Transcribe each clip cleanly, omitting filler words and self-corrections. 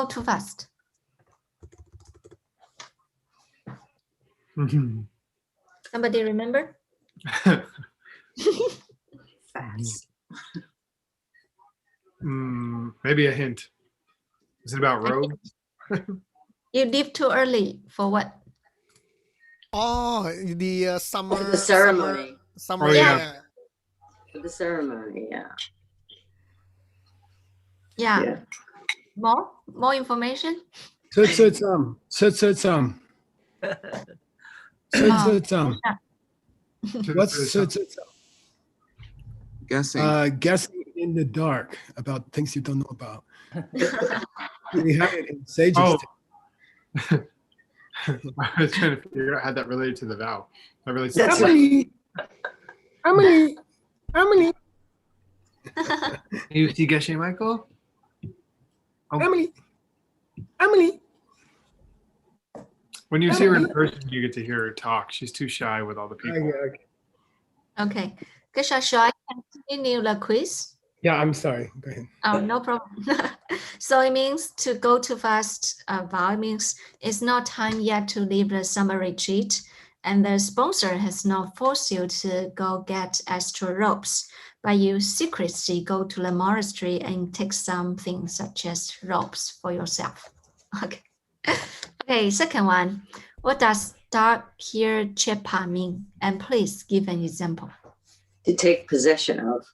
too fast. Somebody remember? Fast. Maybe a hint. Is it about robe? You leave too early for what? Oh, the summer. The ceremony. Summer. Oh, yeah. Yeah. The ceremony, yeah. Yeah. More information? What's Guessing. guessing in the dark about things you don't know about. We have it in Sage's. Oh. I was trying to figure out how that related to the vow. That relates to Emily. You see guessing, Michael? Oh. Emily. When you see her in person, you get to hear her talk. She's too shy with all the people. Okay. Gesha, shall I continue the quiz? Yeah, I'm sorry. Go ahead. Oh, no problem. So it means to go too fast. Vow it means it's not time yet to leave the summer retreat, and the sponsor has not forced you to go get extra robes, but you secretly go to the monastery and take something such as robes for yourself. Okay. Okay, second one. What does dark hair chepa mean? And please give an example. To take possession of.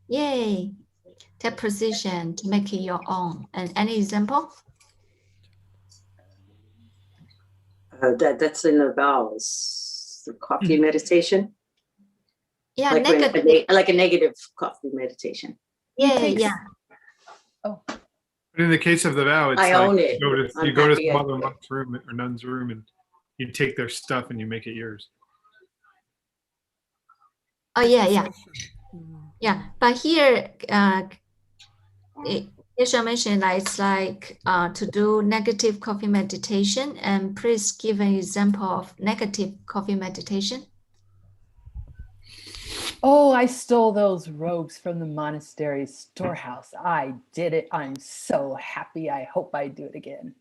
Yay. Take position to make it your own. And any example? That's in the vows. The coffee meditation. Yeah, like negative. Like a negative coffee meditation. Yeah. But in the case of the vow, it's I like own it. you go to some other monk's room or nun's room and you take their stuff and you make it yours. Oh, yeah. Yeah, but here, Yesha mentioned that it's like to do negative coffee meditation. And please give an example of negative coffee meditation. Oh, I stole those robes from the monastery storehouse. I did it. I'm so happy. I hope I do it again.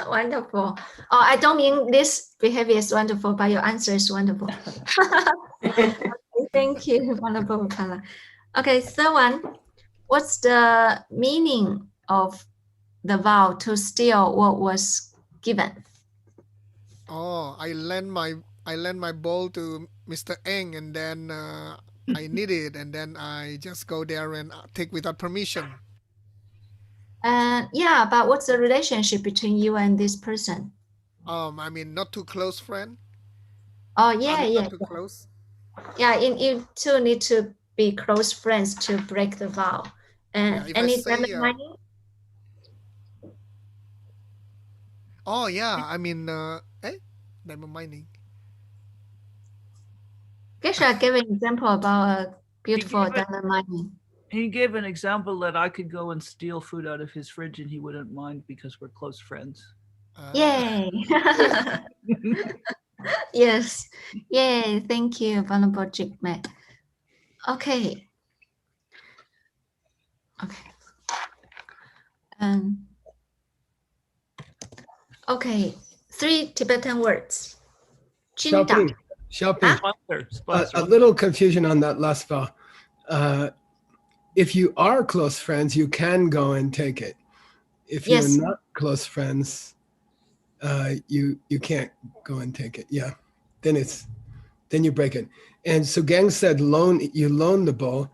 Wonderful. Oh, I don't mean this behavior is wonderful, but your answer is wonderful. Thank you, wonderful, Carla. Okay, third one. What's the meaning of the vow to steal what was given? Oh, I lend my bowl to Mr. Eng, and then I need it, and then I just go there and take without permission. Yeah, but what's the relationship between you and this person? I mean, not too close friend. Oh, yeah. Not too close. Yeah, you two need to be close friends to break the vow. And any diamond mining? Oh, yeah. I mean, diamond mining. Gesha gave an example about a beautiful diamond mining. He gave an example that I could go and steal food out of his fridge and he wouldn't mind because we're close friends. Yay! Yes. Yay! Thank you, Vulnerable Jigme. Okay. Okay. 3 Tibetan words. Chinda. Shopping. Sponsor. A little confusion on that last vow. If you are close friends, you can go and take it. If you're not close friends, you can't go and take it. Yeah, then you break it. And so Gang said you loan the bowl,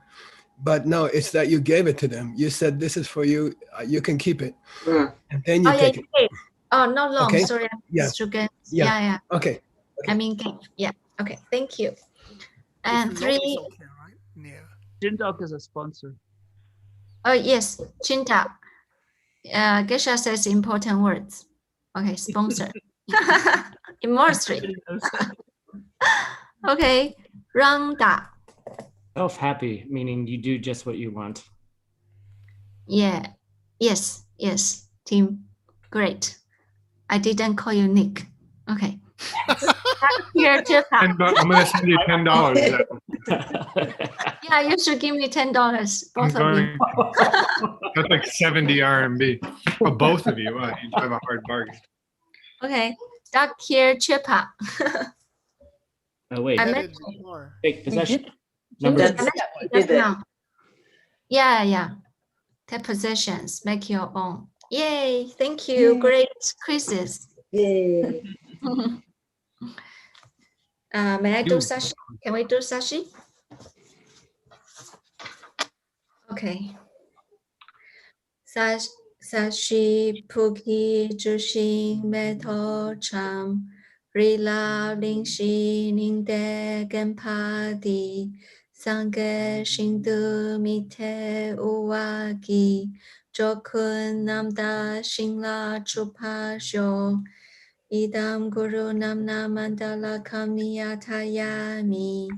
but no, it's that you gave it to them. You said this is for you. You can keep it, and then you take it. Oh, not long. Okay. Sorry, Yeah. Yeah. Okay. I mean, yeah. Okay. Thank you. And 3. Okay, right? Yeah. Jindok is a sponsor. Oh, yes, Chinta. Gesha says important words. Okay, sponsor. Immersory. Okay, Rangda. Self-happy, meaning you do just what you want. Yeah. Yes. Team. Great. I didn't call you Nick. Okay. Here, I'm going to send you $10. Yeah, you should give me $10, I'm both of you. going. That's like 70 RMB. Oh, both of you. Wow, you have a hard bargain. Okay, duck here, Chipa. Oh wait, I Said met it before. take We possession. did- Number did That's- that one. just did that. now. Yeah. Take possessions, make your own. Yay, thank you. Yay. Great quizzes. Yay. May I do You. sashi? Can we do sashi? Okay. Sashi puki jushin meto cham rila lingshi ningde genpadi sange shindu mite uwagi jokun namda shingla chupasho idam guru namna mandala kamniyatayami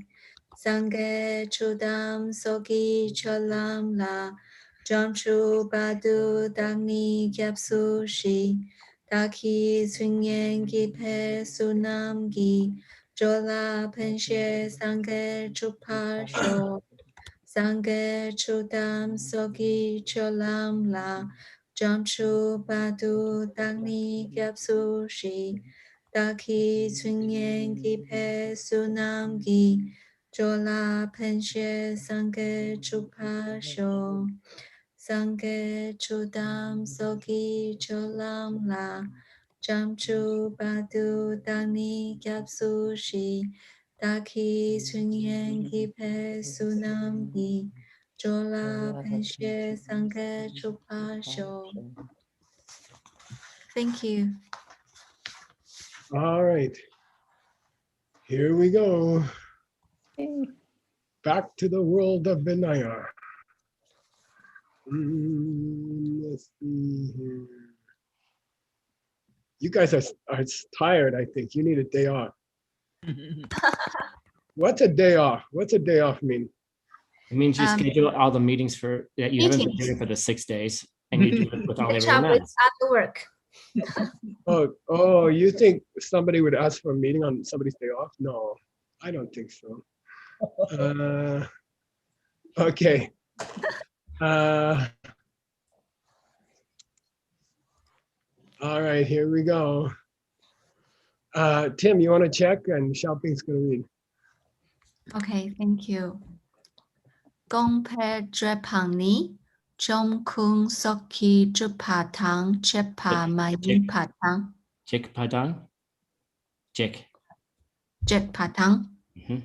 sange chudam sogi cholam la Jamchu Badu Dagni Gyapsu Shi Daki Swingen Gipe Sunam Gi Jola Penshe Sange Chupa Sho Sange Chudam Sogi Cholam La Jamchu Badu Dagni Gyapsu Shi Daki Swingen Gipe Sunam Gi Jola Penshe Sange Chupa Sho Sange chudam sogi cholam la jamchu badu dani gyapsu shi daki sunyen gipe sunam gi jola penshe sange chupa sho. Thank you. All right. Here we go. Yay. Back to the world of Vinaya. Let's see here. You guys are tired, I think. You need a day off. What's a day off? What's a day off mean? It means you schedule all the meetings that you haven't been Meetings. doing for the 6 days, and you do it with all Catch everyone up with else. other work. Oh, you think somebody would ask for a meeting on somebody's day off? No, I don't think so. Okay. All right, here we go. Tim, you want to check? And Xiaoping's going to read. Okay, thank you. Gongpe drepangni, chom kung soki drupatang chepa mayin patang, Jik padang. Jik. jet patang, Mhm.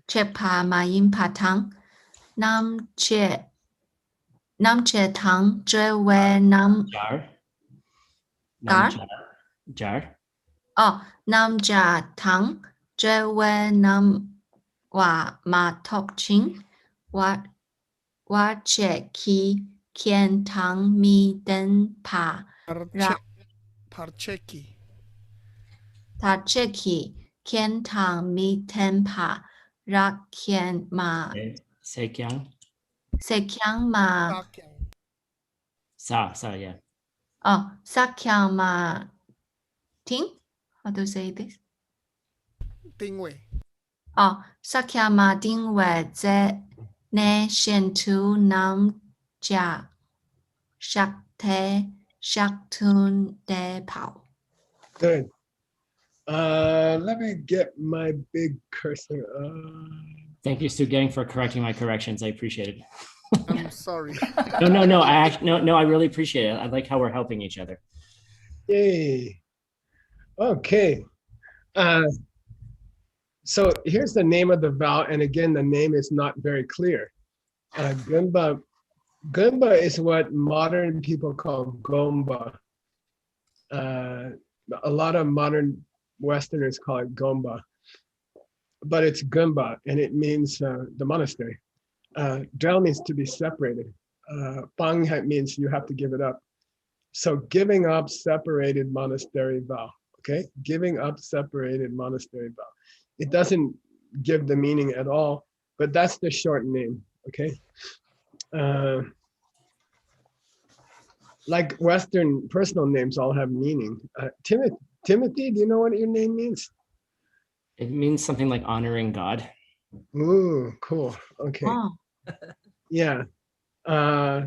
chepa mayin patang, nam che tang drewe nam Jar. Gar? Nam jar. oh nam ja tang drewe nam wa ma tok ching wa che ki kien tang mi den pa ra Parcheki. ta che ki kien tang mi ten pa ra kien ma Okay. Sekyang. se kyang ma Sakyang. Sa, yeah. oh sa kyang ma ting. How to say this? Tingwei. Oh, Sakya Ma Ding We Ze Ne Shen Tu Nam Jia Shak Te Shak Tun De Pao. Good. Let me get my big cursor. Thank you, Stu Gang, for correcting my corrections. I appreciate it. I'm sorry. No. I really appreciate it. I like how we're helping each other. Yay. Okay. So here's the name of the vow. And again, the name is not very clear. Gunba. Gunba is what modern people call Gomba. A lot of modern Westerners call it Gomba. But it's Gunba, and it means the monastery. Drel means to be separated. Bang means you have to give it up. So giving up separated monastery vow, okay? Giving up separated monastery vow. It doesn't give the meaning at all, but that's the short name, okay? Like Western personal names all have meaning. Timothy, do you know what your name means? It means something like honoring God. Ooh, cool. Okay. Oh, Yeah.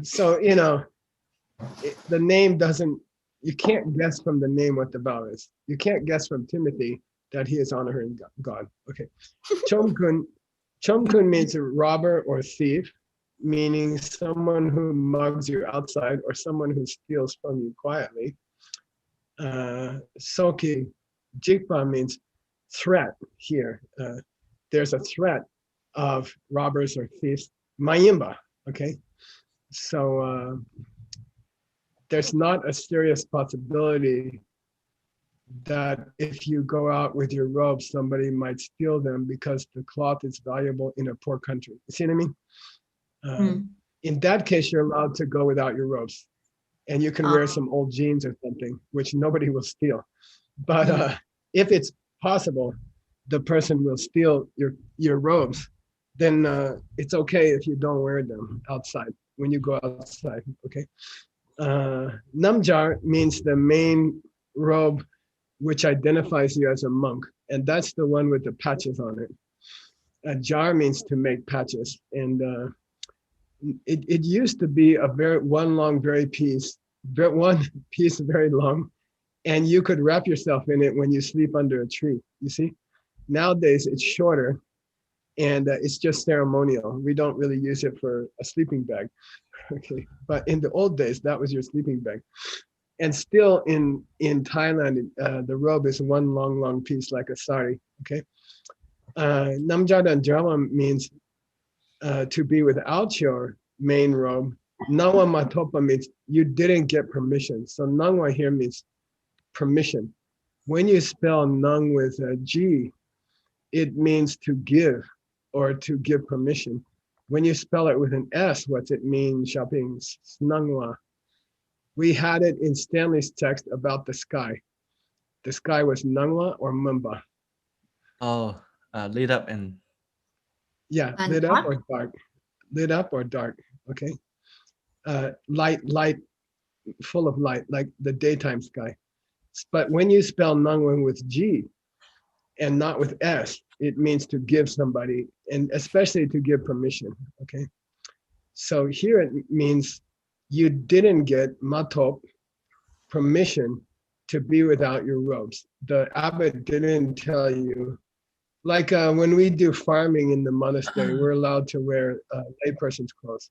So, you know, the name doesn't, you can't guess from the name what the vow is. You can't guess from Timothy that he is honoring God. Okay. Chomkun means a robber or thief, meaning someone who mugs you outside or someone who steals from you quietly. Soki Jikpa means threat here. There's a threat of robbers or thieves. Mayimba, okay? So there's not a serious possibility that if you go out with your robes, somebody might steal them because the cloth is valuable in a poor country. You see what I mean? In that case, you're allowed to go without your robes, and you can wear some old jeans or something, which nobody will steal. But if it's possible, the person will steal your robes, then it's okay if you don't wear them outside when you go outside, okay? Namjar means the main robe which identifies you as a monk, and that's the one with the patches on it. A jar means to make patches, and it used to be a one piece very long, and you could wrap yourself in it when you sleep under a tree. You see, nowadays it's shorter, and it's just ceremonial. We don't really use it for a sleeping bag. Okay, but in the old days, that was your sleeping bag. And still in Thailand, the robe is one long piece like a sari. Okay, Namjada and Java means to be without your main robe. Nawa Matopa means you didn't get permission. So Nangwa here means permission. When you spell Nang with a G, it means to give or to give permission. When you spell it with an S, what's it mean? Shopping Nangwa. We had it in Stanley's text about the sky. The sky was Nangwa or Mumba. Oh, lit up and Yeah, And lit up dark? or dark. Lit up or dark, okay? Light, full of light, like the daytime sky. But when you spell Nangwa with G and not with S, it means to give somebody, and especially to give permission, okay? So here it means you didn't get matop, permission to be without your robes. The abbot didn't tell you, like when we do farming in the monastery, we're allowed to wear layperson's clothes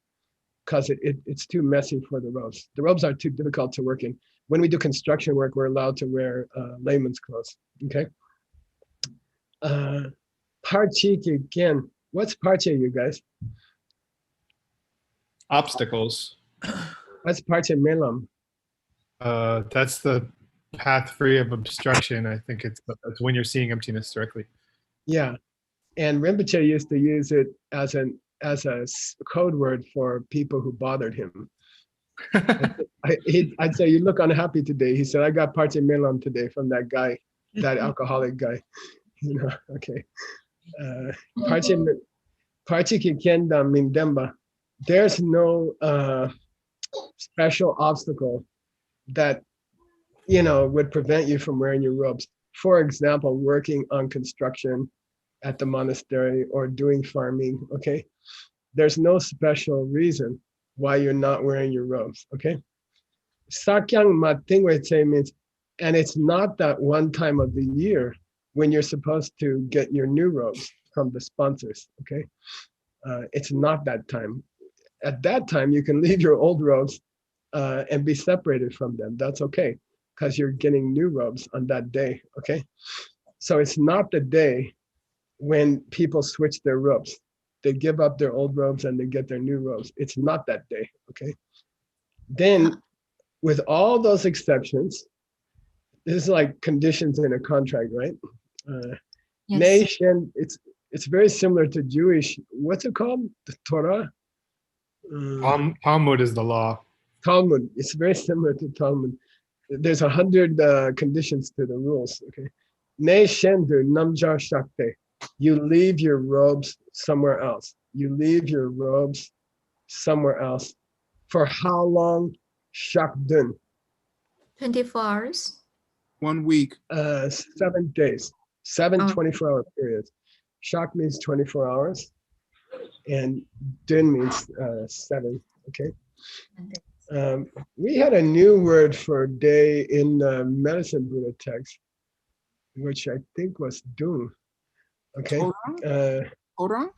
because it's too messy for the robes. The robes are too difficult to work in. When we do construction work, we're allowed to wear layman's clothes, okay? Parche again. What's parche, you guys? Obstacles. What's parche melam? That's the path free of obstruction. I think it's when you're seeing emptiness directly. Yeah, and Rinpoche used to use it as a code word for people who bothered him. I'd say, you look unhappy today. He said, I got parche melam today from that guy, that alcoholic guy. You know, okay. Parche kikenda mindemba. There's no special obstacle that, you know, would prevent you from wearing your robes. For example, working on construction at the monastery or doing farming, okay? There's no special reason why you're not wearing your robes, okay? Sakyang matingwete means, and it's not that one time of the year when you're supposed to get your new robes from the sponsors, okay? It's not that time. At that time, you can leave your old robes and be separated from them. That's okay, because you're getting new robes on that day, okay? So it's not the day when people switch their robes. They give up their old robes and they get their new robes. It's not that day, okay? Then with all those exceptions, this is like conditions in a contract, right? Yes. Nation, it's very similar to Jewish, what's it called? The Torah? Talmud is the law. Talmud, it's very similar to Talmud. There's 100 conditions to the rules, okay? Ne shendu namjar shakte. You leave your robes somewhere else. You leave your robes somewhere else. For how long? Shakdun. 24 hours. 1 week. 7 days. 7 24-hour periods. Shak means 24 hours, and Din means 7. Okay. We had a new word for day in the medicine Buddha text, which I think was dung. Okay. Orang?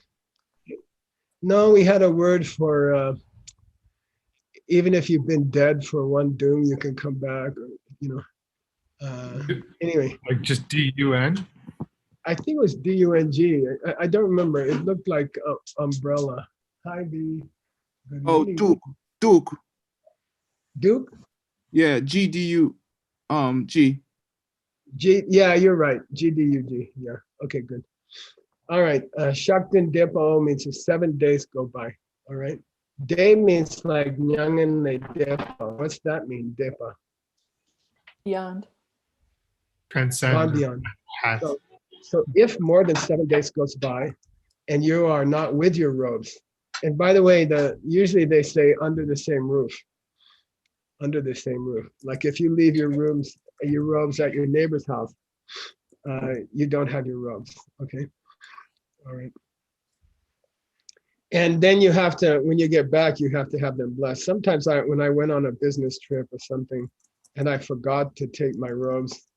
No, we had a word for even if you've been dead for one dung, you can come back. Or, anyway, Like just DUN. I think it was DUNG. I don't remember. It looked like umbrella. Hi, B. Good Oh, meeting. Duke. Duke? Yeah, GDU. G. Yeah, you're right. GDUG. Yeah. Okay, good. All right. Shaktin Depo means 7 days go by. All right. Day means like Nyangan Le Depa. What's that mean, Depa? Beyond. Transcend. Gone beyond. Path. So if more than 7 days goes by and you are not with your robes, and by the way, usually they say under the same roof. Under the same roof. Like if you leave your robes at your neighbor's house, you don't have your robes. Okay. All right. And then you have to, when you get back, you have to have them blessed. Sometimes when I went on a business trip or something and I forgot to take my robes,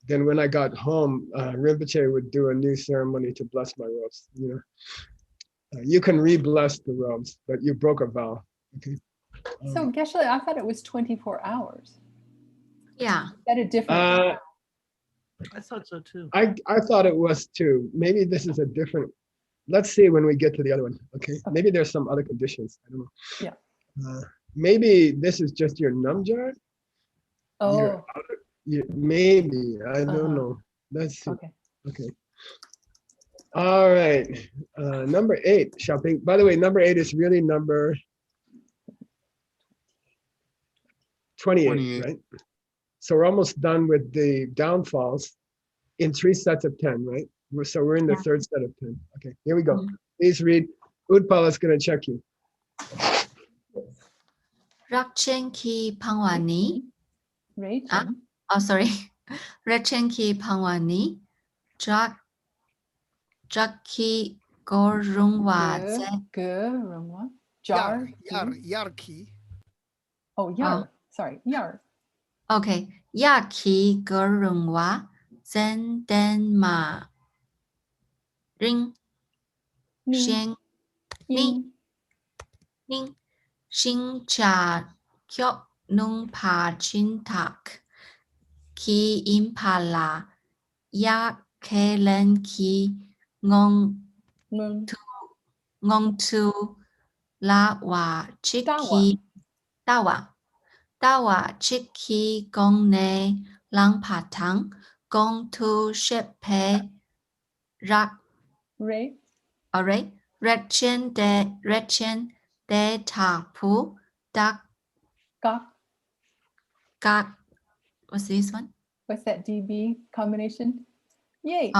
then when I got home, Rinpoche would do a new ceremony to bless my robes. You can re-bless the robes, but you broke a vow. Okay. So Geshe, I thought it was 24 hours. Yeah. Is that a different? I thought so too. I thought it was too. Maybe this is a different. Let's see when we get to the other one. Okay. Maybe there's some other conditions. I don't know. Yeah. Maybe this is just your numjar. Oh. Maybe. I don't know. Let's see. Okay. Okay. All right. Number 8, shopping. By the way, number 8 is really number 28, right? So we're almost done with the downfalls in 3 sets of 10, right? So we're in the 3rd set of 10. Okay, here we go. Please read. Utpal is going to check you. Rakchenki Pangwani. Right. Oh, sorry. Rakchenki Pangwani. Jaki Gorungwa. Gorungwa. Jar. Yarki. Oh, Yar. Sorry, Yar. Okay. Yaki Gorungwa. Zen Den Ma. Ring. Sheng. Ning. Ning. Shin Cha Kyok Nung Pa Chin Tak. Ki Impala. Ya Kelen Ki Ngong Tu La Wa Chiki Dawa Chiki Gong Ne Lang Patang Gong Tu Shepe Rak Rechen De Ta Pu Dak Gak. What's this one? What's that DB combination? Yay.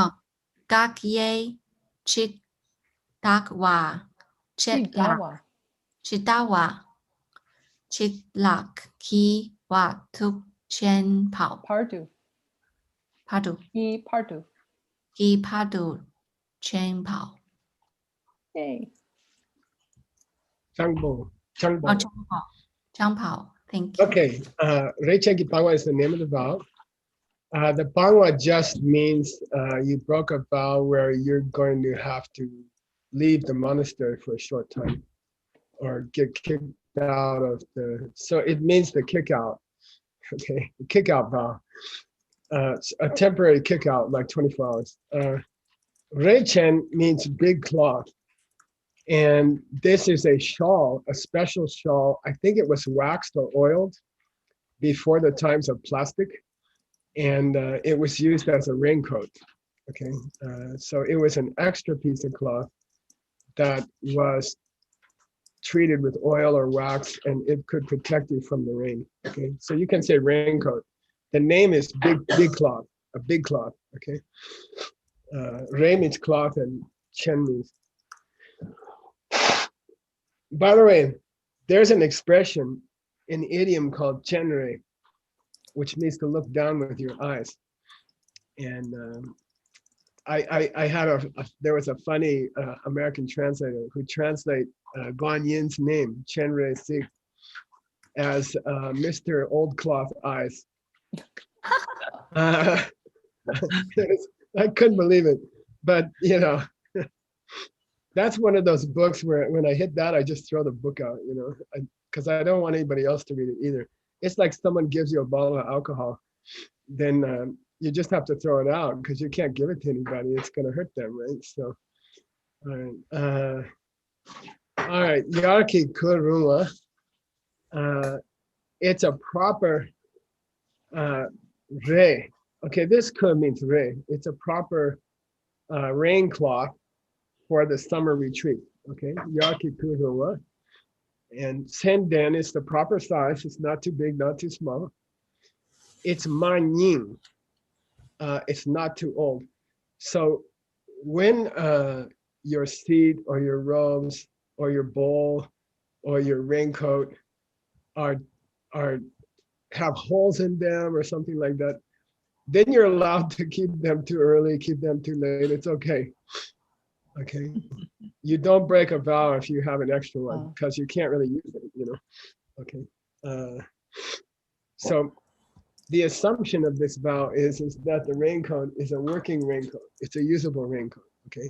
Gak Ye Chik Dak Wa Chet Lak Chitawa Chit Lak Ki Wa Tuk Chen Pao Pardu. Ki Padu Chen Pao. Yay. Changbo. Chang Pao. Thank you. Okay. Rechenki Pangwa is the name of the vow. The Pangwa just means you broke a vow where you're going to have to leave the monastery for a short time or get kicked out of so it means the kick out. Okay, the kick out vow. A temporary kick out, like 24 hours. Reichen means big cloth. And this is a shawl, a special shawl. I think it was waxed or oiled before the times of plastic. And it was used as a raincoat. Okay, so it was an extra piece of cloth that was treated with oil or wax, and it could protect you from the rain. Okay, so you can say raincoat. The name is big cloth, a big cloth. Okay, Rei means cloth and Chen means. By the way, there's an expression in idiom called Chen Rei, which means to look down with your eyes. And I had there was a funny American translator who translate Guan Yin's name, Chen Rui Sik, as Mr. Old Cloth Eyes. I couldn't believe it, but you know, that's one of those books where when I hit that, I just throw the book out, you know, because I don't want anybody else to read it either. It's like someone gives you a bottle of alcohol, then you just have to throw it out because you can't give it to anybody. It's going to hurt them, right? So, all right, Yarki Kuruma. It's a proper re. Okay, this kur means re. It's a proper rain cloth for the summer retreat. Okay, Yarki Kuruma. And Senden is the proper size. It's not too big, not too small. It's manyin. It's not too old. So when your seat or your robes or your bowl or your raincoat are have holes in them or something like that, then you're allowed to keep them too early, keep them too late. It's okay. Okay. You don't break a vow if you have an extra one because you can't really use it, you know. Okay. So the assumption of this vow is that the raincoat is a working raincoat. It's a usable raincoat, okay?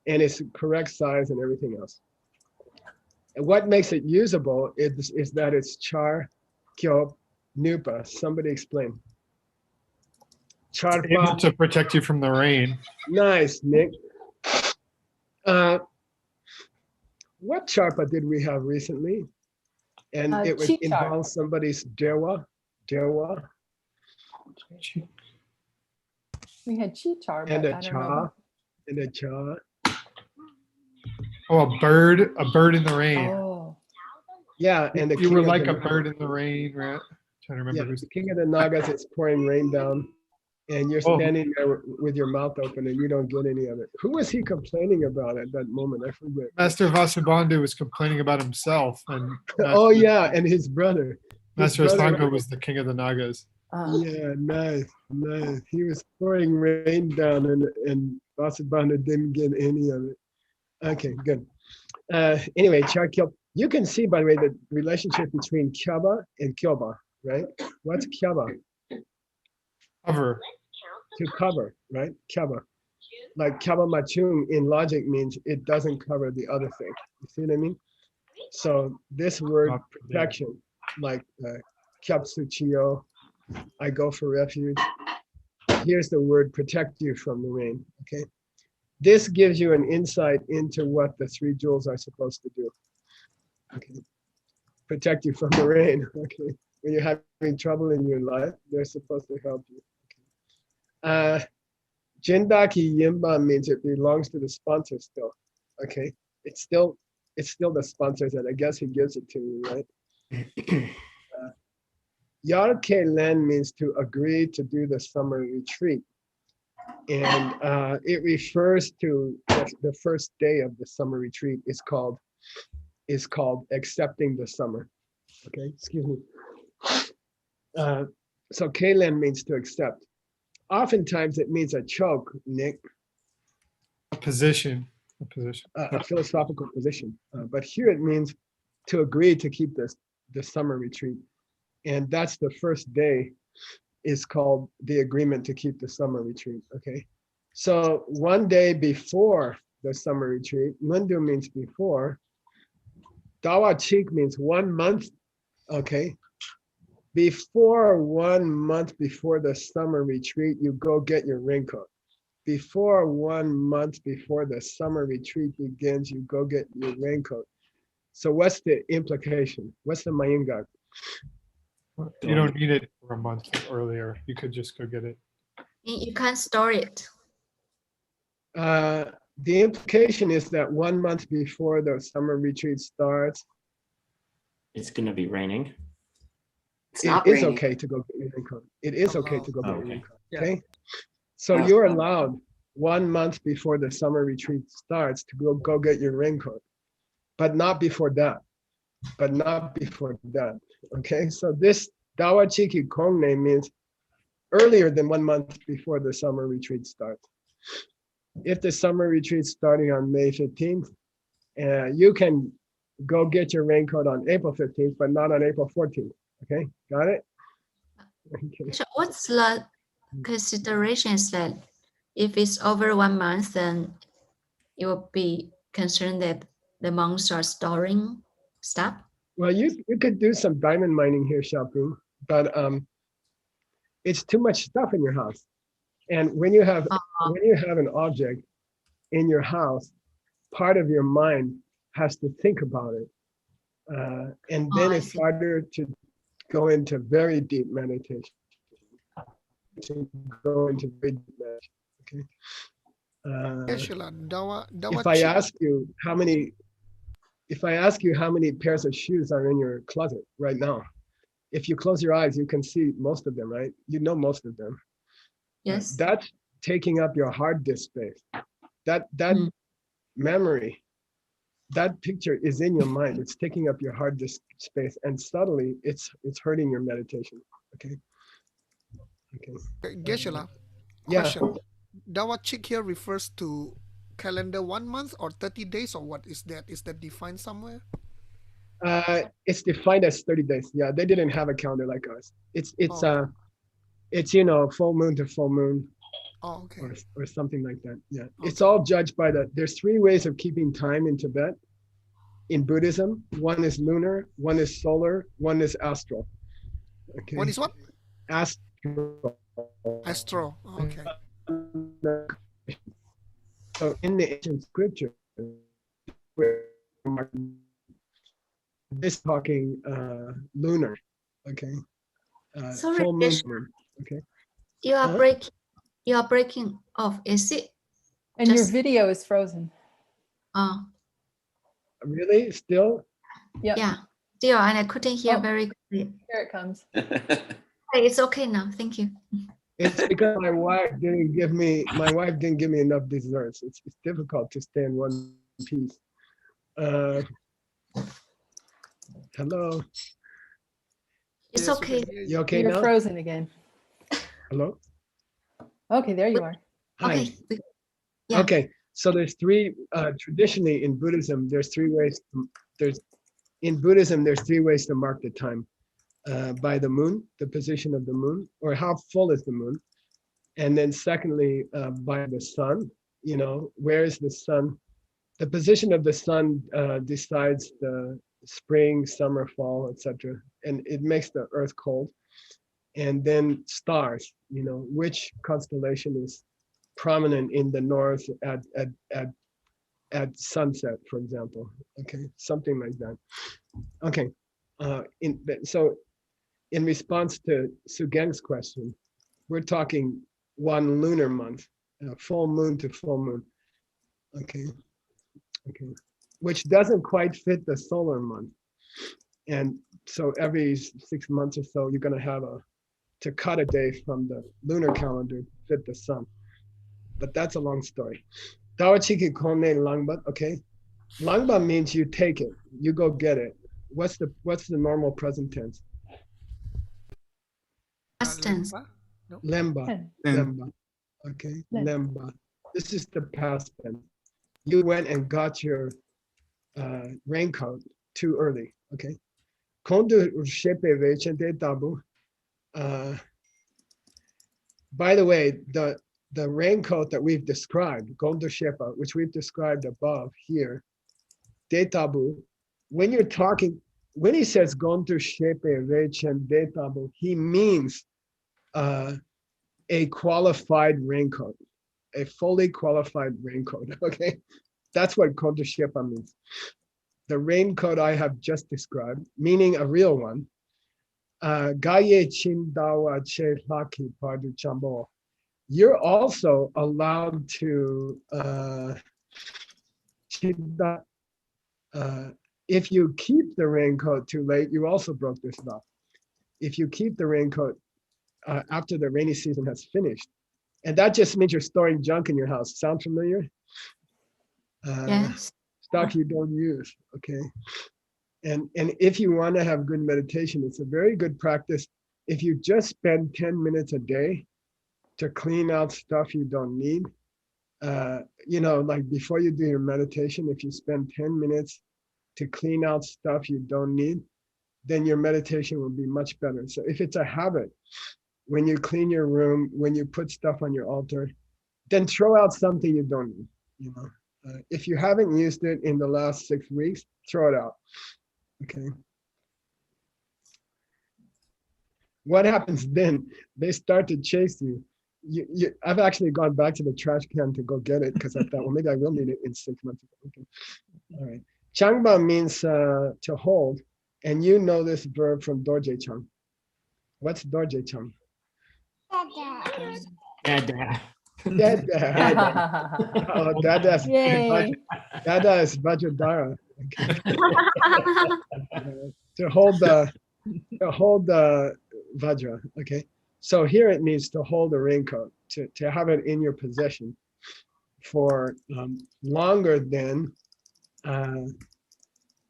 And it's correct size and everything else. And what makes it usable is that it's char, kyo, nupa. Somebody explain. Char Able to protect you from the rain. Nice, Nick. What charpa did we have recently? And it would involve somebody's dewa. We had chi char, and but a I don't cha, know. and a cha. Oh, a bird in the rain. Oh. Yeah, and you were like a bird in the rain, right? I'm trying to remember who's the king of the Nagas. It's pouring rain down, and you're standing there with your mouth open, and you don't get any of it. Who was he complaining about at that moment? I forget. Master Vasubandhu was complaining about himself, and oh yeah, and his brother. Master Asanga was the king of the Nagas. Yeah, nice. He was pouring rain down, and Vasubandhu didn't get any of it. Okay, good. Anyway, Charkyop, you can see, by the way, the relationship between Kyaba and Kyoba, right? What's Kyaba? Cover. To cover, right? Kyaba. Like Kyaba Machung in logic means it doesn't cover the other thing. You see what I mean? So this word protection, like Kyapsuchiyo, I go for refuge. Here's the word protect you from the rain, okay? This gives you an insight into what the 3 jewels are supposed to do. Okay. Protect you from the rain, okay? When you're having trouble in your life, they're supposed to help you. Okay. Jindaki Yimba means it belongs to the sponsor still, okay? It's still the sponsors, and I guess he gives it to you, right? Yarke Len means to agree to do the summer retreat. And it refers to the first day of the summer retreat is called accepting the summer. Okay, excuse me. So Kalen means to accept. Oftentimes it means a choke, Nick. A position. A philosophical position. But here it means to agree to keep the summer retreat. And that's the first day is called the agreement to keep the summer retreat, okay? So one day before the summer retreat, Mundu means before, Dawa Chik means 1 month, okay? Before 1 month before the summer retreat, you go get your raincoat. Before 1 month before the summer retreat begins, you go get your raincoat. So what's the implication? What's the Mayingak? You don't need it for a month earlier. You could just go get it. You can't store it. The implication is that 1 month before the summer retreat starts, it's going to be raining. It is okay to go get your raincoat. It is okay to go get your raincoat. Okay. So you're allowed 1 month before the summer retreat starts to go get your raincoat, but not before that. Okay, so this Dawa Chiki Kongne means earlier than 1 month before the summer retreat starts. If the summer retreat's starting on May 15th, you can go get your raincoat on April 15th, but not on April 14th. Okay, got it? Okay. So what's the consideration is that if it's over 1 month, then you will be concerned that the monks are storing stuff? Well, you could do some diamond mining here, Xiaoping, but it's too much stuff in your house. And when you have an object in your house, part of your mind has to think about it. And then it's harder to go into very deep meditation. To go into very deep meditation. Okay. If I ask you how many pairs of shoes are in your closet right now, if you close your eyes, you can see most of them, right? You know most of them. Yes. That's taking up your hard disk space. That memory, that picture is in your mind. It's taking up your hard disk space, and subtly, it's hurting your meditation. Okay. Okay. Geshe-la, Yeah. question. Dawa Chik here refers to calendar 1 month or 30 days, or what is that? Is that defined somewhere? It's defined as 30 days. Yeah, they didn't have a calendar like us. It's full moon to full moon. Oh, okay. Or something like that. Yeah. Okay. It's all judged by there's 3 ways of keeping time in Tibet. In Buddhism, one is lunar, one is solar, one is astral. Okay. One is what? Astral. Astro. Oh, okay. So in the ancient scripture, this talking lunar, okay? Sorry, full moon, Geshe-la. okay? You are breaking off. Is it? And your video is frozen. Oh, Really? Still? Yep. yeah. Still, and I couldn't hear very clear. Here it comes. Hey, it's okay now. Thank you. It's because my wife didn't give me enough desserts. It's difficult to stay in one piece. Hello. It's Yes, we okay. can hear You okay You're now? frozen again. Hello? Okay, there you are. Hi. Okay. Yeah. Okay. So there's 3 traditionally in Buddhism, there's 3 ways. There's 3 ways to mark the time. By the moon, the position of the moon, or how full is the moon. And then secondly, by the sun, where is the sun? The position of the sun decides the spring, summer, fall, etc. And it makes the earth cold. And then stars, which constellation is prominent in the north at sunset, for example. Okay, something like that. Okay, so in response to Sugeng's question, we're talking 1 lunar month, full moon to full moon. Okay, which doesn't quite fit the solar month. And so every 6 months or so, you're going to have to cut a day from the lunar calendar to fit the sun. But that's a long story. Dawachiki Kone Langbat, okay? Langbat means you take it, you go get it. What's the normal present tense? Past tense. Lemba? No. Lemba. Okay, Lemba. This is the past tense. You went and got your raincoat too early. Okay. By the way, the raincoat that we've described, Gondu Shepa, which we've described above here, Detabu, when he says Gondu Shepe Vechen Detabu, he means a qualified raincoat, a fully qualified raincoat. Okay, that's what Gondu Shepa means. The raincoat I have just described, meaning a real one. Gaye Chindawa Che Laki Padu Chambo. You're also allowed to, if you keep the raincoat too late, you also broke this law. If you keep the raincoat after the rainy season has finished, and that just means you're storing junk in your house. Sound familiar? Yes. Stuff you don't use, okay? And if you want to have good meditation, it's a very good practice. If you just spend 10 minutes a day to clean out stuff you don't need, like before you do your meditation, if you spend 10 minutes to clean out stuff you don't need, then your meditation will be much better. So if it's a habit, when you clean your room, when you put stuff on your altar, then throw out something you don't need. If you haven't used it in the last 6 weeks, throw it out. Okay. What happens then? They start to chase you. I've actually gone back to the trash can to go get it because I thought, well, maybe I will need it in 6 months. Okay. All right. Changba means to hold, and you know this verb from Dorje Chang. What's Dorje Chang? Dada. Dada. Oh, Yay. Dada is Vajradhara. Okay. To hold the Vajra. Okay. So here it means to hold a raincoat, to have it in your possession for longer than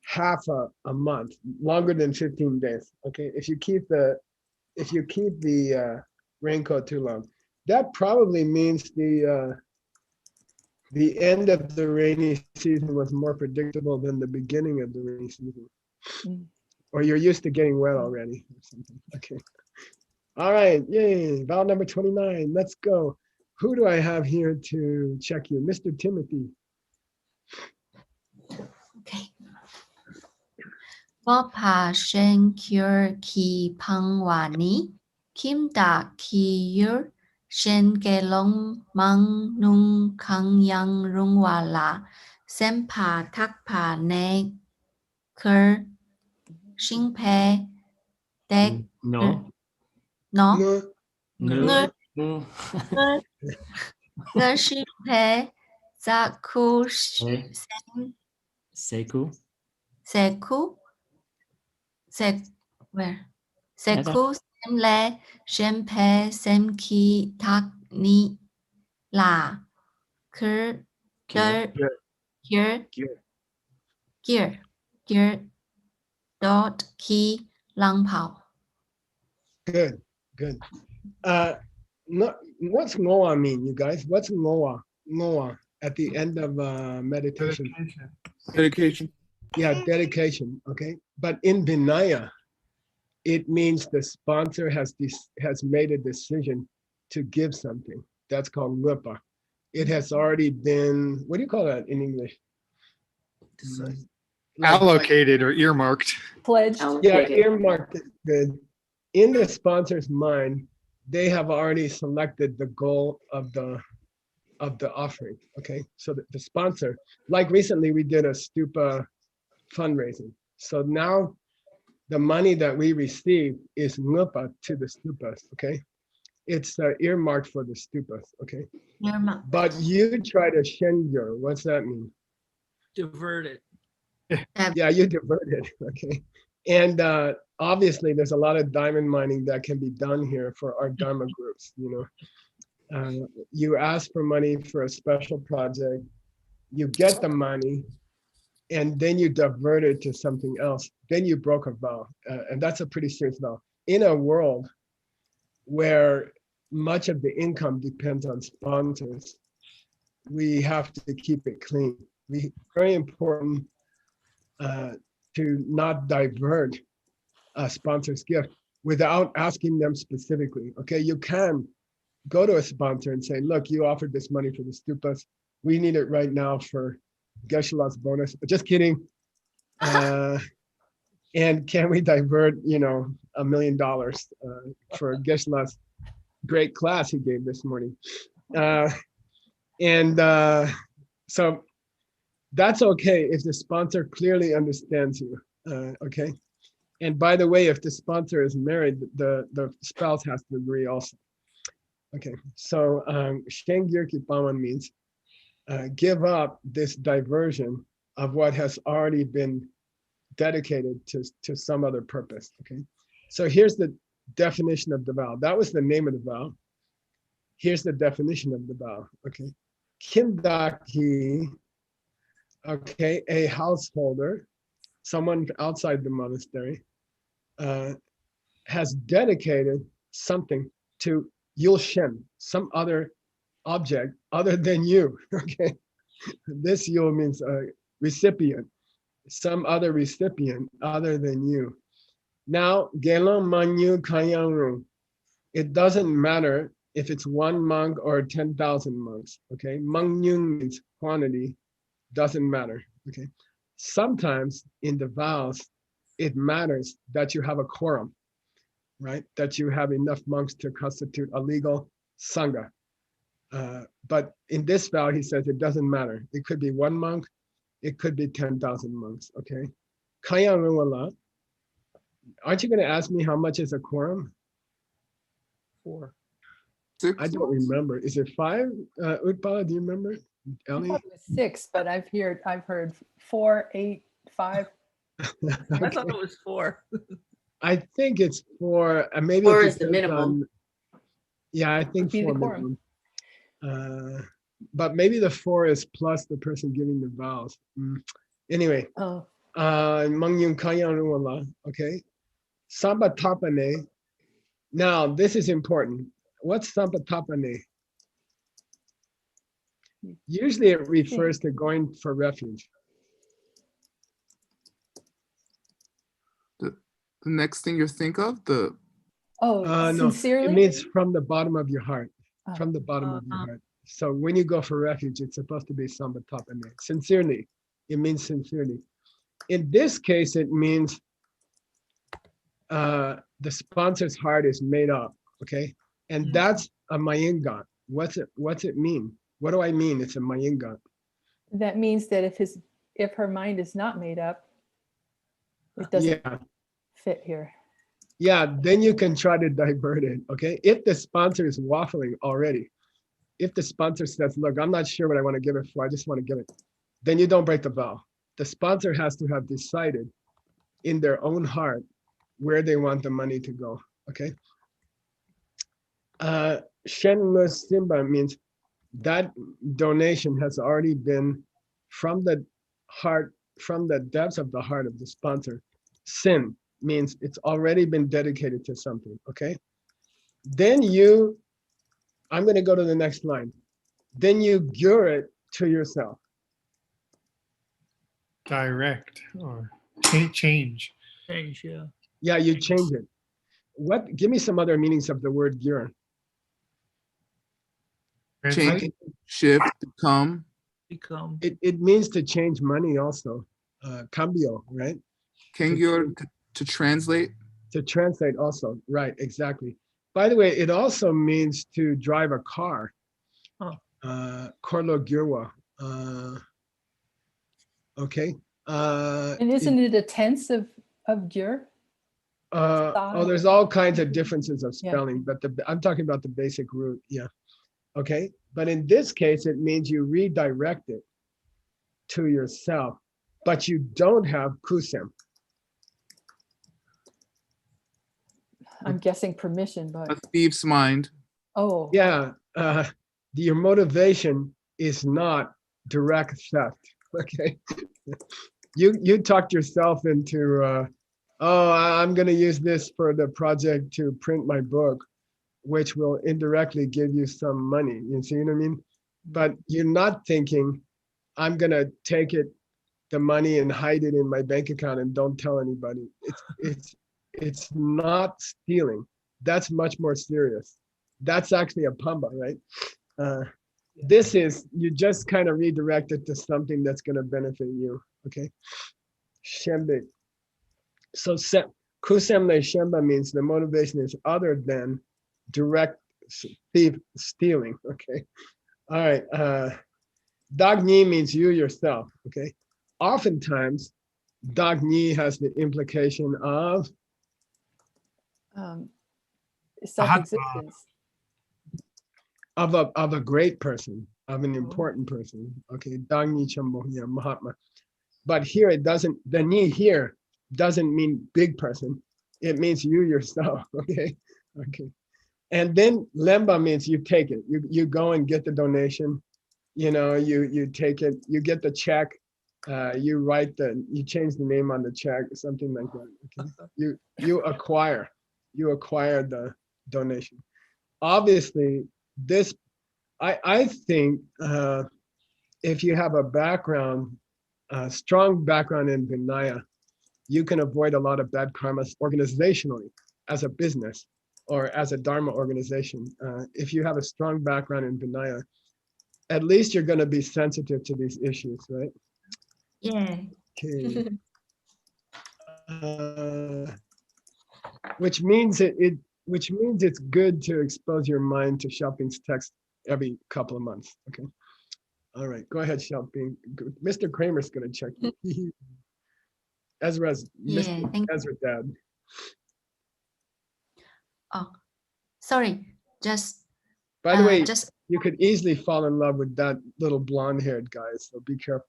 half a month, longer than 15 days. Okay. If you keep the raincoat too long, that probably means the end of the rainy season was more predictable than the beginning of the rainy season. Or you're used to getting wet already or something. Okay. All right. Yay. Vow number 29. Let's go. Who do I have here to check you? Mr. Timothy. Okay. Bo pa shen kyur ki pang wa ni, kim da ki yur, shen ge long mang nung kang yang rung wa la, sem pa tak pa ne ker, shing pe dek No. no, No. No. nger shing pe za ku Okay. sen Seku. seku se where That's seku sem le shem pe sem ki tak ni la ker Gear. der gear Gear. gear dot ki lang pao. Good. Good. No, what's Ngoa mean, you guys? What's Ngoa? Ngoa at the end of meditation. Dedication. Yeah, dedication. Okay. But in Vinaya, it means the sponsor has made a decision to give something. That's called lupa. It has already been, what do you call that in English? Allocated or earmarked. Pledged. Yeah, Allocated. earmarked is good. In the sponsor's mind, they have already selected the goal of the offering. Okay, so the sponsor, like recently we did a stupa fundraising. So now the money that we receive is ngupa to the stupas. Okay, it's earmarked for the stupas. Okay, but you try to shengyur. What's that mean? Divert it. Yeah, you divert it. Okay, and obviously there's a lot of diamond mining that can be done here for our dharma groups. You ask for money for a special project, you get the money, and then you divert it to something else. Then you broke a vow, and that's a pretty serious vow. In a world where much of the income depends on sponsors, we have to keep it clean. Very important to not divert a sponsor's gift without asking them specifically. Okay, you can go to a sponsor and say, look, you offered this money for the stupas. We need it right now for Geshe-la's bonus. Just kidding. And can we divert, $1 million for Geshe-la's great class he gave this morning? So that's okay if the sponsor clearly understands you, okay? And by the way, if the sponsor is married, the spouse has to agree also. Okay, so Shengyur Kipawan means give up this diversion of what has already been dedicated to some other purpose, okay? So here's the definition of the vow. That was the name of the vow. Here's the definition of the vow, okay? Kimdaki, okay, a householder, someone outside the monastery, has dedicated something to Yulshen, some other object other than you. Okay, this you means a recipient, some other recipient other than you. Now, gelon manyu kayang. It doesn't matter if it's one monk or 10,000 monks. Okay, mangyung means quantity, doesn't matter. Okay, sometimes in the vows, it matters that you have a quorum, right? That you have enough monks to constitute a legal sangha. But in this vow, he says it doesn't matter. It could be one monk, it could be 10,000 monks. Okay, kaya ruwala. Aren't you going to ask me how much is a quorum? 4. 6 I don't remember. Is it 5? Utpala, do you remember? I Ellie? thought it was 6, but I've heard 4, 8, 5. I thought Okay. it was 4. I think it's 4. Maybe 4 it is the depends minimum. yeah, I think Would be the 4 quorum. minimum. But maybe the 4 is plus the person giving the vows. Anyway, Oh, Mangyung Kayang Ruwala, okay. Samba Tapane. Now, this is important. What's Samba Tapane? Usually it refers to going for refuge. The next thing you think of, the No, it sincerely? means from the bottom of your heart. Oh. From the bottom of your heart. So when you go for refuge, it's supposed to be Samba Tapane. Sincerely. It means sincerely. In this case, it means the sponsor's heart is made up, okay? And that's a Mayingat. What's it mean? What do I mean? It's a Mayingat. That means that if her mind is not made up, it doesn't fit here. Yeah, then you can try to divert it, okay? If the sponsor is waffling already, if the sponsor says, look, I'm not sure what I want to give it for, I just want to give it, then you don't break the vow. The sponsor has to have decided in their own heart where they want the money to go, okay? Shenle Simba means that donation has already been from the heart, from the depths of the heart of the sponsor. Sin means it's already been dedicated to something, okay? Then I'm gonna go to the next line. Then you gear it to yourself. Direct or change. Change, yeah. Yeah, you change it. Give me some other meanings of the word gear. change, shift, become. It means to change money also. Cambio, right? Kengyor to translate. To translate also, right, exactly. By the way, it also means to drive a car. Korlo Gyurwa. Okay. And isn't it a tense of gyur? There's all kinds of differences of spelling, but I'm talking about the basic root, yeah. Okay, but in this case, it means you redirect it to yourself, but you don't have kusem. I'm guessing permission, but A thief's mind. oh. Yeah, your motivation is not direct theft, okay? You talked yourself into, I'm gonna use this for the project to print my book, which will indirectly give you some money, you see what I mean? But you're not thinking, I'm gonna take the money and hide it in my bank account and don't tell anybody. It's not stealing. That's much more serious. That's actually a pamba, right? This is, you just kind of redirect it to something that's gonna benefit you, okay? Shembe. So kusemle shemba means the motivation is other than direct thief stealing, okay? All right, dagni means you yourself, okay? Oftentimes, dagni has the implication of self-existence. Of a great person, of an important person, okay? Dagni chambohya Mahatma. But here it doesn't, the ni here doesn't mean big person. It means you yourself, okay? Okay. And then lemba means you take it. You go and get the donation, you take it, you get the check, you change the name on the check, something like that. Okay? You acquire the donation. Obviously, this I think if you have a background, a strong background in Vinaya, you can avoid a lot of bad karma organizationally as a business or as a Dharma organization. If you have a strong background in Vinaya, at least you're going to be sensitive to these issues, right? Yeah. Okay. Which means which means it's good to expose your mind to Xiaoping's text every couple of months. Okay. All right. Go ahead, Xiaoping. Mr. Kramer's going to check you. Ezra's Yeah, Mr. thank Ezra dad. Oh, sorry. Just By the way, just you could easily fall in love with that little blonde-haired guy, so be careful.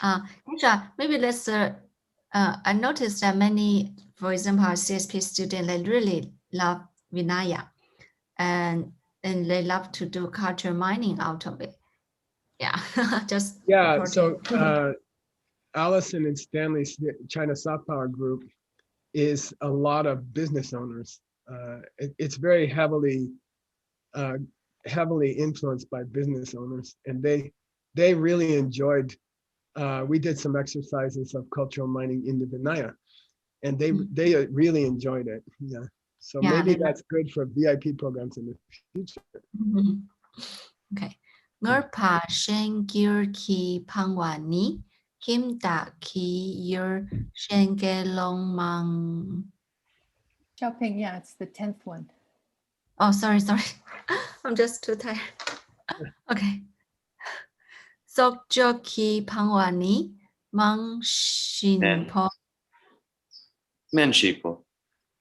Angela, maybe let's I noticed that many, for example, our CSP students, they really love Vinaya and they love to do culture mining out of it. Yeah, just Yeah, reporting. so Alison and Stanley's China Soft Power group is a lot of business owners. It's very heavily influenced by business owners, and they really enjoyed. We did some exercises of cultural mining in the Vinaya, and they really enjoyed it. Yeah, so Yeah, maybe they that's good for VIP programs in the future. Okay. Ngurpa shen gir ki pangwani kim da ki yur shen ge long mang. Xiaoping, yeah, it's the 10th one. Oh, sorry. I'm just too tired. Okay. Sok jo ki pangwani mang shin po. Men shipo.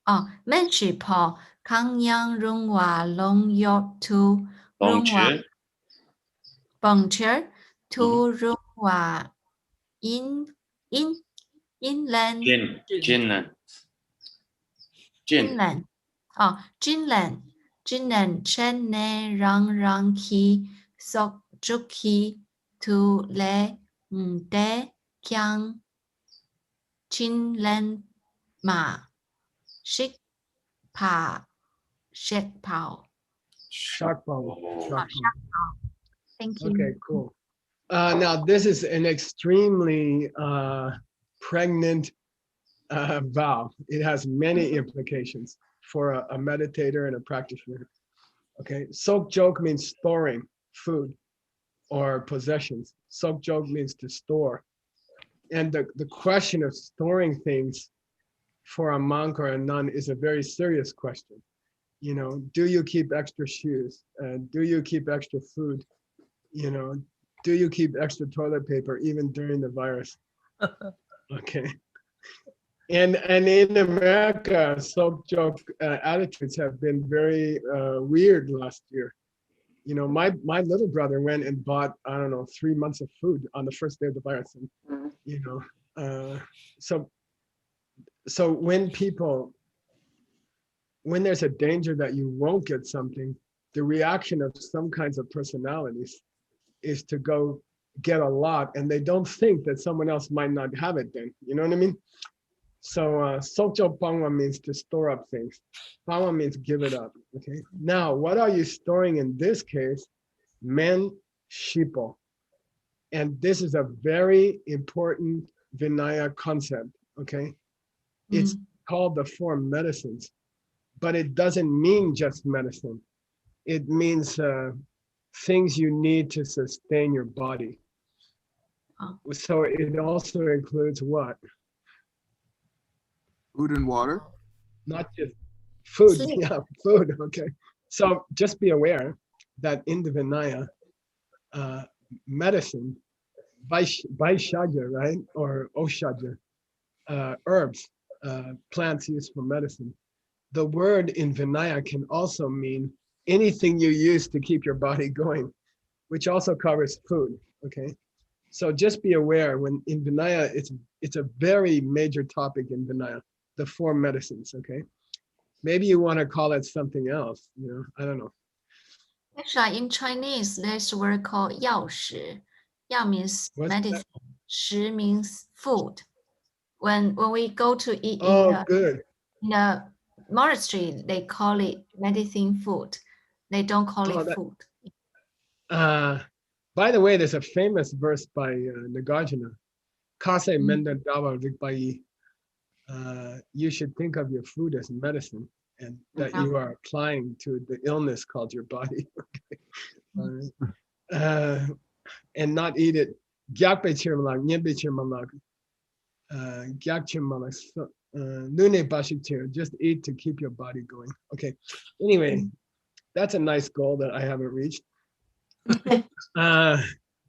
Oh, men shi po kang yang rung wa long yo tu rung wa Bongche. bongcher tu rung wa in inland Jinnan. Jinlan. Oh, Jinlan chen ne rang ki sok juki tu le de kyang Jinlan ma shik pa shek pao. Shark power. Shark power. Thank you. Okay, cool. Now this is an extremely pregnant vow. It has many implications for a meditator and a practitioner. Okay, sok jok means storing food or possessions. Sok jok means to store. And the question of storing things for a monk or a nun is a very serious question. You know, do you keep extra shoes? Do you keep extra food? You know, do you keep extra toilet paper even during the virus? Okay. And in America, sok joke attitudes have been very weird last year. You know, my little brother went and bought, I don't know, 3 months of food on the first day of the virus. And, you know, so when there's a danger that you won't get something, the reaction of some kinds of personalities is to go get a lot, and they don't think that someone else might not have it then. You know what I mean? So Sokjo Pangwa means to store up things. Pangwa means give it up. Okay. Now, what are you storing in this case? Men shipo. And this is a very important Vinaya concept. Okay. It's called the four medicines, but it doesn't mean just medicine. It means things you need to sustain your body. So it also includes what? Food and water. Not just food. Yeah, food. Okay. So just be aware that in the Vinaya, medicine, Vaishagya, right? Or Oshagya, herbs, plants used for medicine. The word in Vinaya can also mean anything you use to keep your body going, which also covers food. Okay. So just be aware when in Vinaya, it's a very major topic in Vinaya, the four medicines. Okay. Maybe you want to call it something else, you know, I don't know. Actually, in Chinese, there's a word called 药食. Yao means medicine. Shi means food. When we go to eat in a monastery, they call it medicine food. They don't call Oh, it that- food. By the way, there's a famous verse by Nagarjuna, Kase Mm. Menda Dava Rikpai. You should think of your food as medicine, and that you are applying to the illness called your body. And not eat it. Gyakpe chirmalak, nyembe chirmalak, gyak chirmalak, nune bashik chir. Just eat to keep your body going. Okay. Anyway, that's a nice goal that I haven't reached.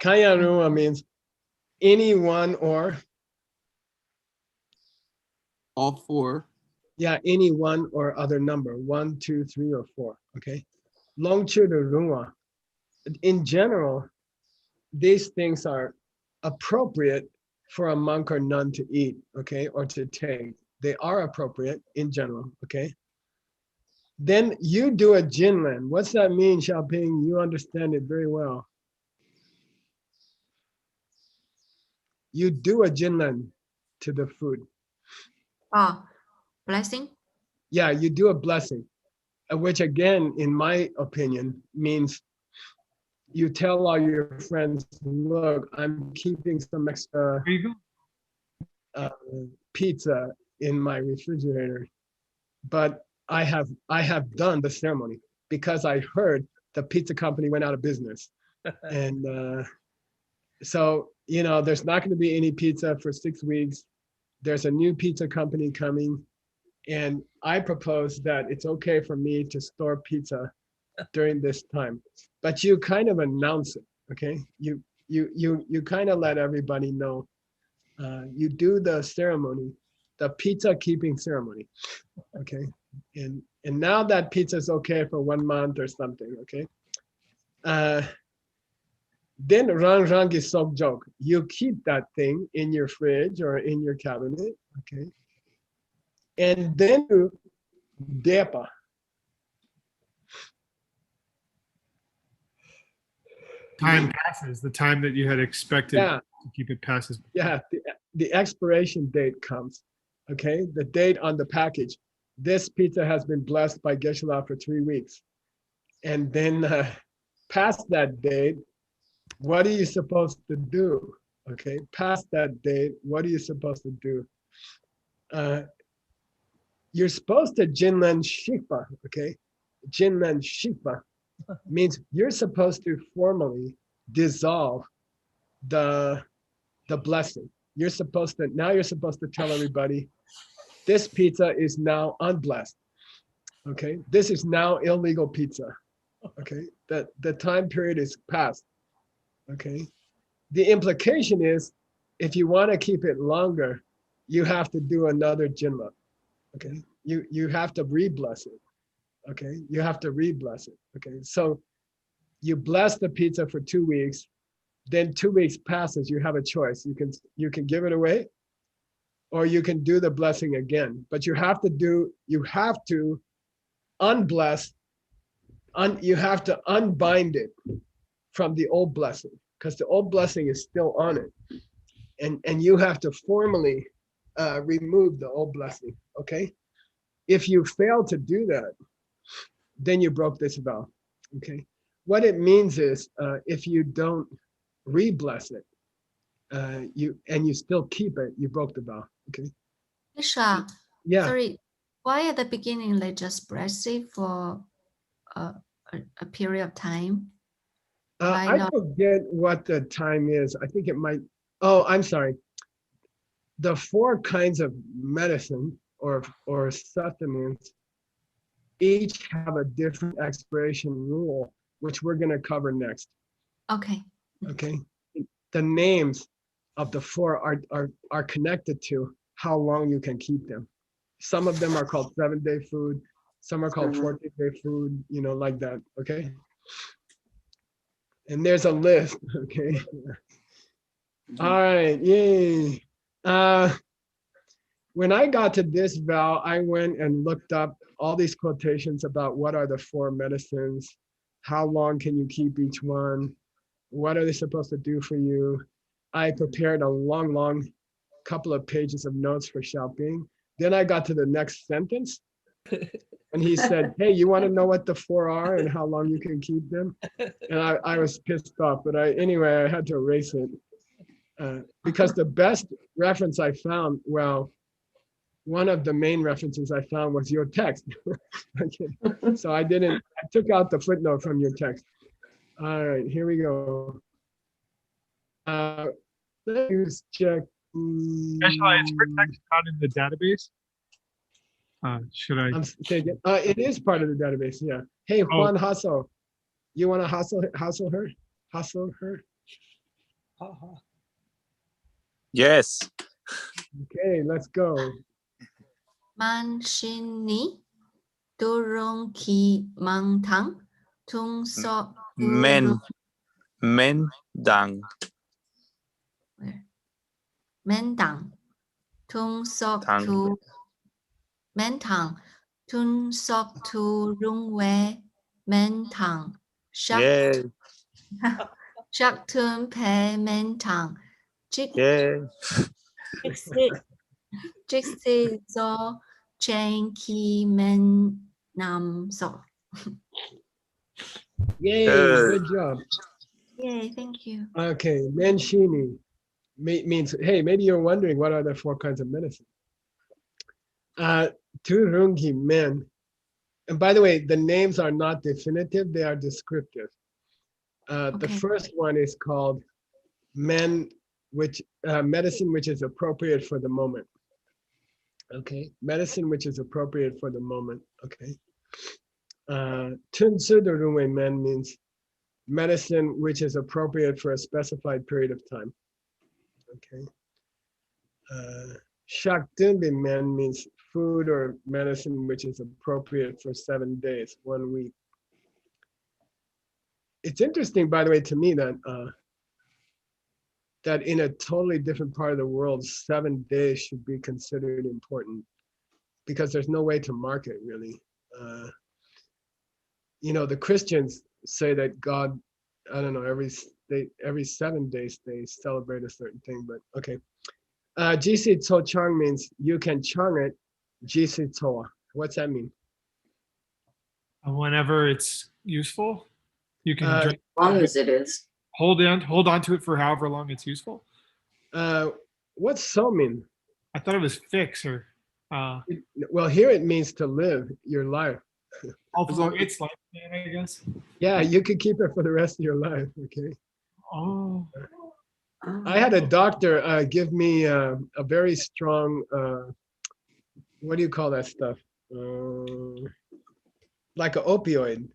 Kayanua means anyone or All four. yeah, any one or other number, 1, 2, 3, or 4. Okay. Longchu de runwa. In general, these things are appropriate for a monk or nun to eat, okay, or to take. They are appropriate in general, okay? Then you do a jinlan. What's that mean, Xiaoping? You understand it very well. You do a jinlan to the food. Blessing? Yeah, you do a blessing, which again, in my opinion, means you tell all your friends, look, I'm keeping some extra pizza in my refrigerator, but I have done the ceremony because I heard the pizza company went out of business. And so, there's not going to be any pizza for 6 weeks. There's a new pizza company coming. And I propose that it's okay for me to store pizza during this time, but you kind of announce it, okay? You kind of let everybody know. You do the ceremony, the pizza keeping ceremony, okay? And now that pizza is okay for 1 month or something, okay? Then rang is sok joke. You keep that thing in your fridge or in your cabinet, okay? And then you depa. Time passes. The time that you had expected Yeah. to keep it passes. Yeah, the expiration date comes, okay? The date on the package. This pizza has been blessed by Geshe-la for 3 weeks. And then past that date, what are you supposed to do? Okay, past that date, what are you supposed to do? You're supposed to Jinlen Shikpa, okay? Jinlen Shikpa means you're supposed to formally dissolve the blessing. You're supposed to tell everybody, this pizza is now unblessed. Okay, this is now illegal pizza. Okay, the time period is past. Okay, the implication is, if you want to keep it longer, you have to do another jinla. Okay, you have to re-bless it. Okay, you have to re-bless it. Okay, so you bless the pizza for 2 weeks. Then 2 weeks passes, you have a choice. You can give it away, or you can do the blessing again. But you have to unbless, you have to unbind it from the old blessing, because the old blessing is still on it. And you have to formally remove the old blessing, okay? If you fail to do that, then you broke this vow, okay? What it means is, if you don't re-bless it, you still keep it, you broke the vow, okay? Isha, Yeah. sorry, why at the beginning they just bless it for a period of time? I forget what the time is. I think it might, oh, I'm sorry. The 4 kinds of medicine or sustenance each have a different expiration rule, which we're going to cover next. Okay. Okay. The names of the 4 are connected to how long you can keep them. Some of them are called 7-day food. Some are called 14-day food, like that. Okay. And there's a list. Okay. All right. Yay. When I got to this vow, I went and looked up all these quotations about what are the 4 medicines, how long can you keep each one, what are they supposed to do for you. I prepared a long couple of pages of notes for Xiaoping. Then I got to the next sentence, And he said, hey, you want to know what the 4 are and how long you can keep them? And I was pissed off, but anyway, I had to erase it. Because the best reference I found, well, one of the main references I found was your text. Okay. So I took out the footnote from your text. All right, here we go. Let's check. Actually, is her text not in the database? Should I? I'm saying it is part of the database. Yeah. Hey, Juan Hasso, you want to hustle her? Hustle her? Yes. Okay, let's go. Manshini turong ki mang thang tung so Men dang. men dang tung sok Thang. tu men thang tun sok tu rung we men thang Yeah. shak tun pe men thang Yeah. Jixi zo chen ki men nam so. Yay, good job. Yay, thank you. Okay, Manshini means, hey, maybe you're wondering what are the 4 kinds of medicine. Turungi, men. And by the way, the names are not definitive, they are descriptive. The first one is called medicine which is appropriate for the moment. Okay, medicine which is appropriate for the moment. Okay. Tunsudarunwe men means medicine which is appropriate for a specified period of time. Okay. Shaktunbi men means food or medicine which is appropriate for 7 days, 1 week. It's interesting, by the way, to me that that in a totally different part of the world, 7 days should be considered important because there's no way to mark it really. The Christians say that God, I don't know, every 7 days they celebrate a certain thing, but okay. Jisi to chang means you can chang it. Jisi toa. What's that mean? Whenever it's useful, you can drink. As long as it is. Hold on to it for however long it's useful. What's so mean? I thought it was fix or. Well, here it means to live your life. For its lifespan, I guess. Yeah, you could keep it for the rest of your life. Okay. Oh. I had a doctor give me a very strong, what do you call that stuff? Like an opioid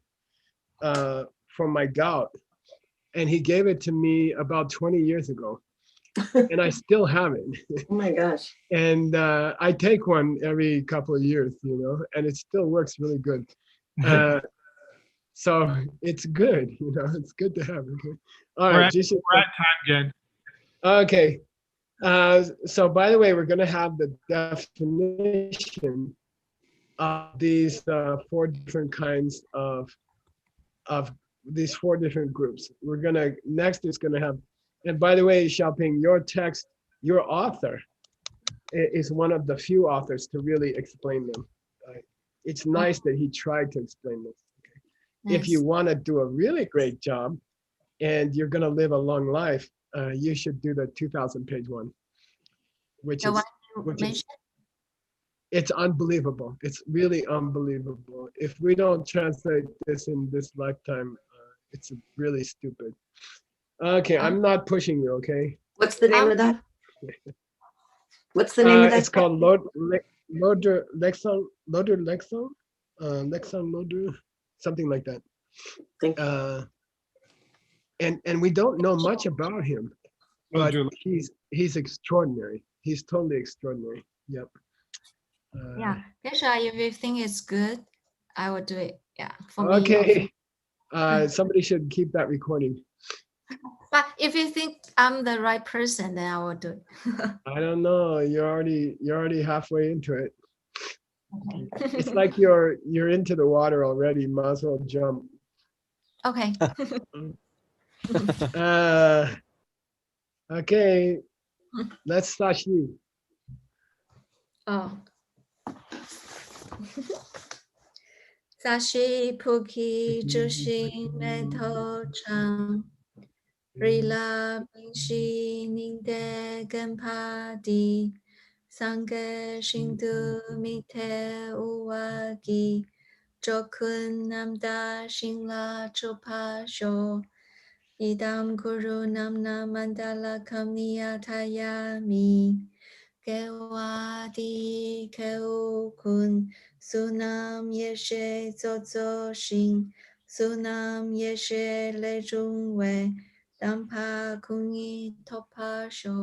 for my gout. And he gave it to me about 20 years ago. And I still have it. Oh my gosh. And I take one every couple of years, and it still works really good. So it's good, it's good to have. Okay. All right. We're at time again. Okay. So by the way, we're going to have the definition of these 4 different kinds of these 4 different groups. Next is going to have, and by the way, Xiaoping, your text, your author is one of the few authors to really explain them. It's nice that he tried to explain this. Okay. Nice. If you want to do a really great job and you're going to live a long life, you should do the 2,000-page one, which is it's unbelievable. It's really unbelievable. If we don't translate this in this lifetime, it's really stupid. Okay, I'm not pushing you, okay? What's the name of that? What's the name of that? It's called Loader Lexon, something like that. And we don't know much about him, but he's extraordinary. He's totally extraordinary. Yep. Yeah, Gesha, if you think it's good, I will do it. Yeah, for me. Okay. Somebody should keep that recording. But if you think I'm the right person, then I will do it. I don't know. You're already halfway into it. Okay. It's like you're into the water already. Might as well jump. Okay. Okay. Let's start you. Oh. Sashi Puki Jushin Meto Chang Rila Minshi Ningde Genpadi Sange Shindu Mite Uwagi Jokun Namda Shingla Chopasho Idam Guru Namna Mandala Kamniya Tayami Gewadi Keukun Sunam Yeshe Zozo Shin Sunam Yeshe Lejungwe Dampa Kungi Topa Sho